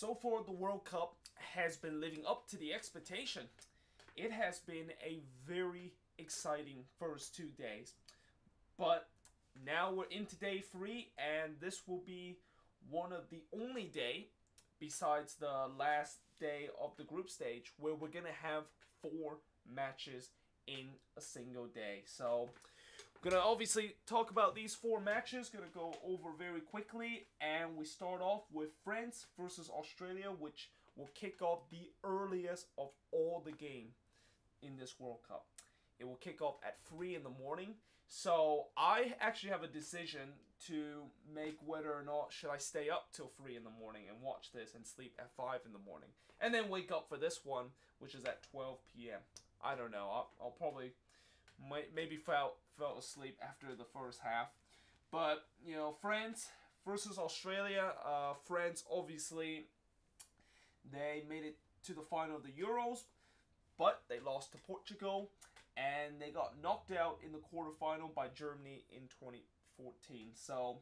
So far, the World Cup has been living up to the expectation. It has been a very exciting first 2 days. But now we're into day three, and this will be one of the only day, besides the last day of the group stage, where we're going to have 4 matches in a single day. So we're going to obviously talk about these 4 matches, going to go over very quickly, and we start off with France versus Australia, which will kick off the earliest of all the game in this World Cup. It will kick off at 3 in the morning. So I actually have a decision to make whether or not should I stay up till 3 in the morning and watch this and sleep at 5 in the morning. And then wake up for this one, which is at 12 p.m. I don't know. I'll probably maybe fell asleep after the first half. But, you know, France versus Australia. France, obviously, they made it to the final of the Euros, but they lost to Portugal, and they got knocked out in the quarterfinal by Germany in 2014. So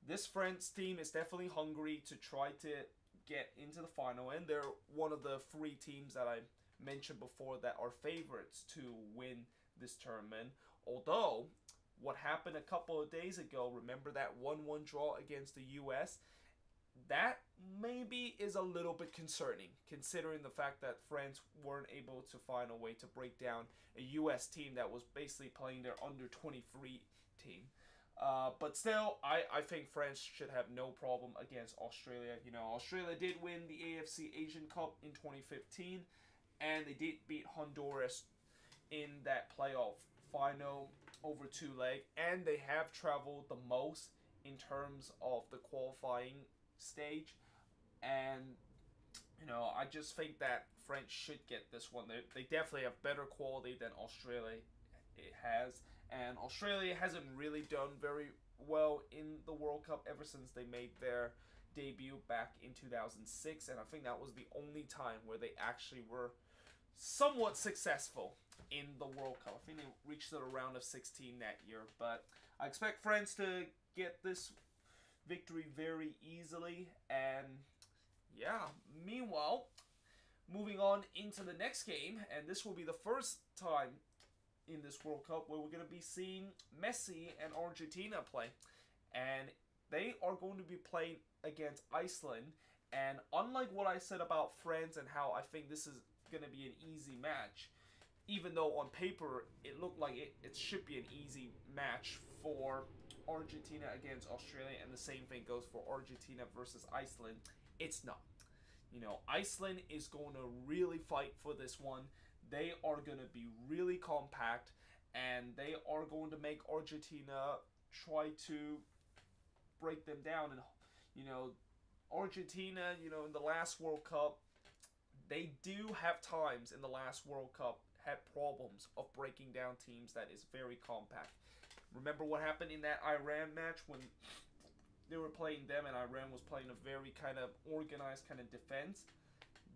this France team is definitely hungry to try to get into the final, and they're one of the 3 teams that I mentioned before that are favorites to win this tournament. Although, what happened a couple of days ago, remember that 1-1 draw against the US? That maybe is a little bit concerning, considering the fact that France weren't able to find a way to break down a US team that was basically playing their under-23 team. But still, I think France should have no problem against Australia. You know, Australia did win the AFC Asian Cup in 2015, and they did beat Honduras in that playoff final over 2 legs, and they have traveled the most in terms of the qualifying stage. And you know, I just think that France should get this one. They definitely have better quality than Australia has, and Australia hasn't really done very well in the World Cup ever since they made their debut back in 2006, and I think that was the only time where they actually were somewhat successful in the World Cup. I think they reached the round of 16 that year, but I expect France to get this victory very easily. And yeah, meanwhile, moving on into the next game, and this will be the first time in this World Cup where we're going to be seeing Messi and Argentina play, and they are going to be playing against Iceland. And unlike what I said about France and how I think this is going to be an easy match, even though on paper it looked like it should be an easy match for Argentina against Australia, and the same thing goes for Argentina versus Iceland, it's not. You know, Iceland is going to really fight for this one. They are going to be really compact, and they are going to make Argentina try to break them down. And, you know, Argentina, you know, in the last World Cup, they do have times in the last World Cup had problems of breaking down teams that is very compact. Remember what happened in that Iran match when they were playing them and Iran was playing a very kind of organized kind of defense?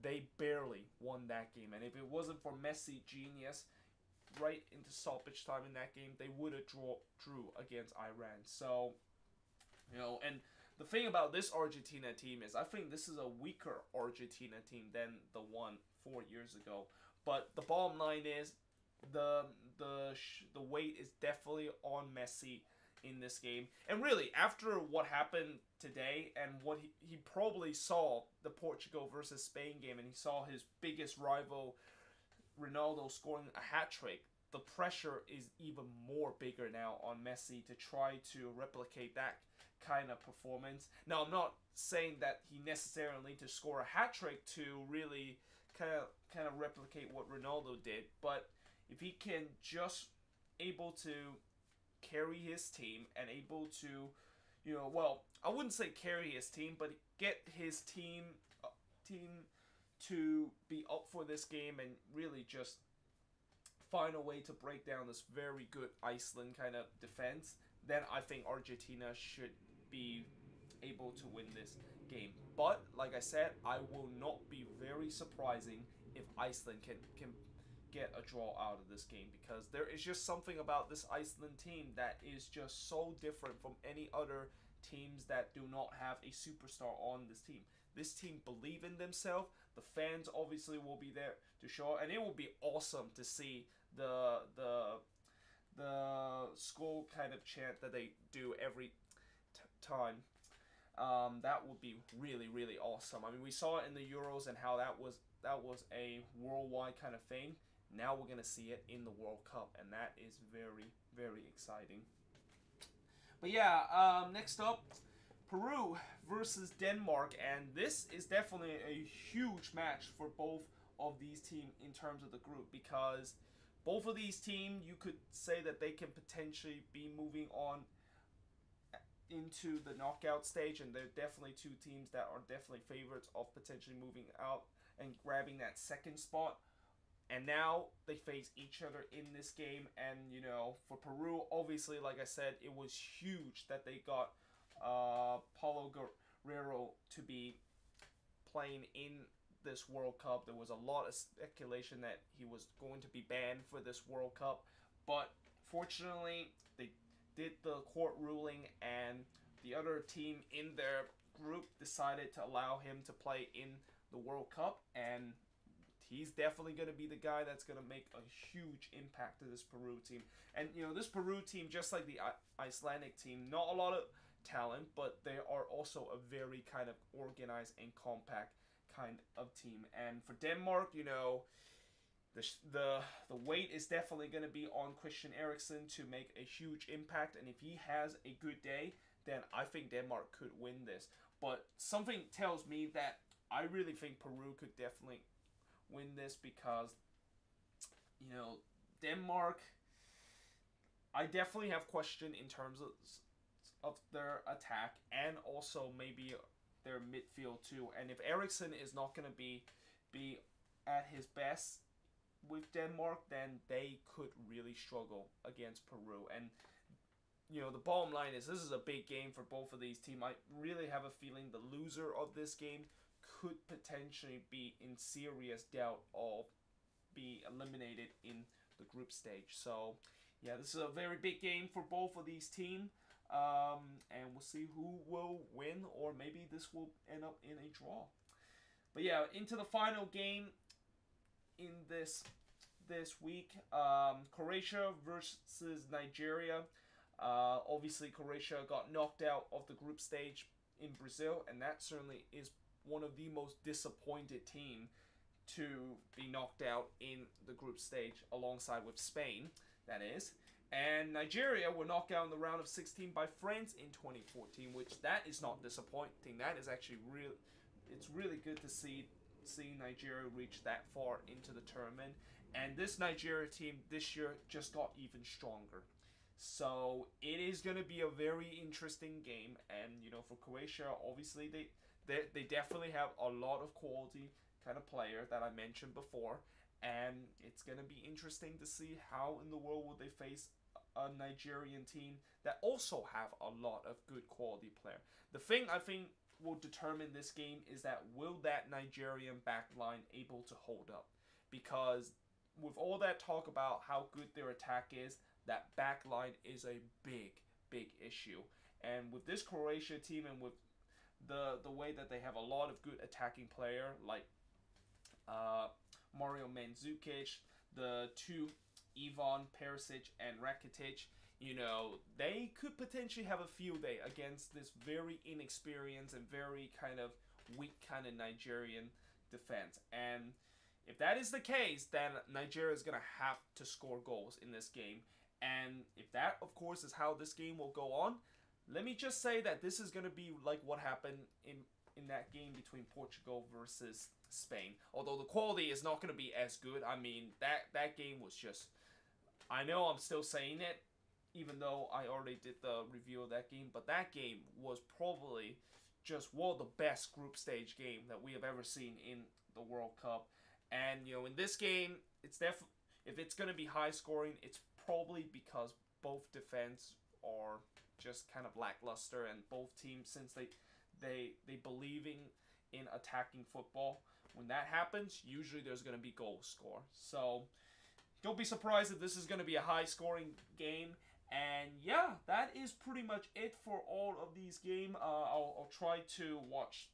They barely won that game, and if it wasn't for Messi genius right into stoppage time in that game, they would have drew against Iran. So, you know, and the thing about this Argentina team is I think this is a weaker Argentina team than the one 4 years ago. But the bottom line is the weight is definitely on Messi in this game. And really, after what happened today and what he probably saw the Portugal versus Spain game, and he saw his biggest rival Ronaldo scoring a hat-trick, the pressure is even more bigger now on Messi to try to replicate that kind of performance. Now, I'm not saying that he necessarily needs to score a hat-trick to really kind of replicate what Ronaldo did, but if he can just able to carry his team and able to, you know, well, I wouldn't say carry his team, but get his team to be up for this game and really just find a way to break down this very good Iceland kind of defense, then I think Argentina should be able to win this game. But like I said, I will not be very surprising if Iceland can get a draw out of this game, because there is just something about this Iceland team that is just so different from any other teams that do not have a superstar on this team. This team believe in themselves. The fans obviously will be there to show, and it will be awesome to see the school kind of chant that they do every time. That would be really really awesome. I mean, we saw it in the Euros and how that was a worldwide kind of thing. Now we're gonna see it in the World Cup, and that is very very exciting. But yeah, next up, Peru versus Denmark, and this is definitely a huge match for both of these teams in terms of the group, because both of these teams, you could say that they can potentially be moving on into the knockout stage, and they're definitely two teams that are definitely favorites of potentially moving out and grabbing that second spot. And now they face each other in this game, and for Peru, obviously, like I said, it was huge that they got Paulo Guerrero to be playing in this World Cup. There was a lot of speculation that he was going to be banned for this World Cup, but fortunately they did the court ruling, and the other team in their group decided to allow him to play in the World Cup, and he's definitely going to be the guy that's going to make a huge impact to this Peru team. And this Peru team, just like the Icelandic team, not a lot of talent, but they are also a very kind of organized and compact kind of team. And for Denmark, the weight is definitely going to be on Christian Eriksen to make a huge impact, and if he has a good day, then I think Denmark could win this. But something tells me that I really think Peru could definitely win this, because Denmark, I definitely have question in terms of their attack, and also maybe their midfield too. And if Eriksen is not going to be at his best with Denmark, then they could really struggle against Peru. And the bottom line is, this is a big game for both of these teams. I really have a feeling the loser of this game could potentially be in serious doubt of be eliminated in the group stage. So yeah, this is a very big game for both of these teams, and we'll see who will win, or maybe this will end up in a draw. But yeah, into the final game in this week, Croatia versus Nigeria. Obviously Croatia got knocked out of the group stage in Brazil, and that certainly is one of the most disappointed team to be knocked out in the group stage, alongside with Spain, that is. And Nigeria were knocked out in the round of 16 by France in 2014, which that is not disappointing. That is actually real. It's really good to see Nigeria reach that far into the tournament. And this Nigeria team this year just got even stronger. So it is going to be a very interesting game. And for Croatia, obviously they definitely have a lot of quality kind of player that I mentioned before, and it's going to be interesting to see how in the world will they face a Nigerian team that also have a lot of good quality player. The thing I think will determine this game is that will that Nigerian backline able to hold up, because with all that talk about how good their attack is, that backline is a big issue. And with this Croatia team, and with the way that they have a lot of good attacking player like Mario Mandzukic, the two Ivan Perisic and Rakitic, they could potentially have a field day against this very inexperienced and very kind of weak kind of Nigerian defense. And if that is the case, then Nigeria is going to have to score goals in this game. And if that, of course, is how this game will go on, let me just say that this is going to be like what happened in that game between Portugal versus Spain. Although the quality is not going to be as good. I mean, that game was just... I know I'm still saying it, even though I already did the review of that game, but that game was probably just one of the best group stage game that we have ever seen in the World Cup. And, in this game, if it's going to be high scoring, it's probably because both defense are just kind of lackluster, and both teams, since they believe in attacking football, when that happens, usually there's going to be goals scored. So don't be surprised if this is going to be a high scoring game. And yeah, that is pretty much it for all of these games. I'll try to watch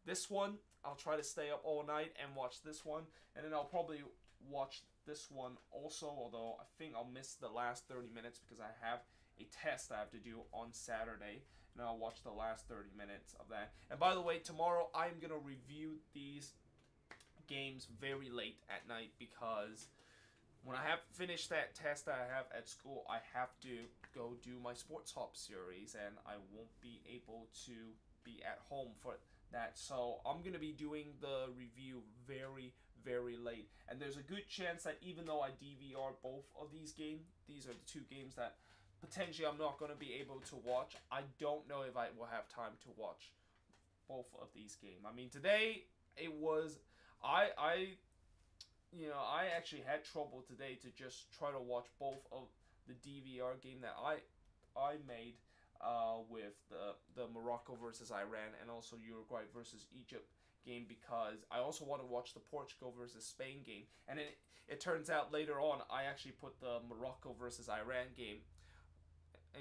this one. I'll try to stay up all night and watch this one. And then I'll probably watch this one also, although I think I'll miss the last 30 minutes because I have a test I have to do on Saturday. And I'll watch the last 30 minutes of that. And by the way, tomorrow I'm going to review these games very late at night because when I have finished that test that I have at school, I have to go do my Sports Hop series, and I won't be able to be at home for that. So I'm going to be doing the review very, very late. And there's a good chance that even though I DVR both of these games, these are the two games that potentially I'm not going to be able to watch. I don't know if I will have time to watch both of these games. I mean, today it was... I actually had trouble today to just try to watch both of the DVR game that I made with the Morocco versus Iran and also Uruguay versus Egypt game, because I also want to watch the Portugal versus Spain game. And it turns out later on I actually put the Morocco versus Iran game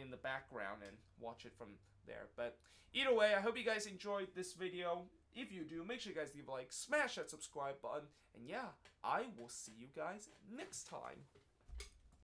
in the background and watch it from there. But either way, I hope you guys enjoyed this video. If you do, make sure you guys leave a like, smash that subscribe button, and yeah, I will see you guys next time.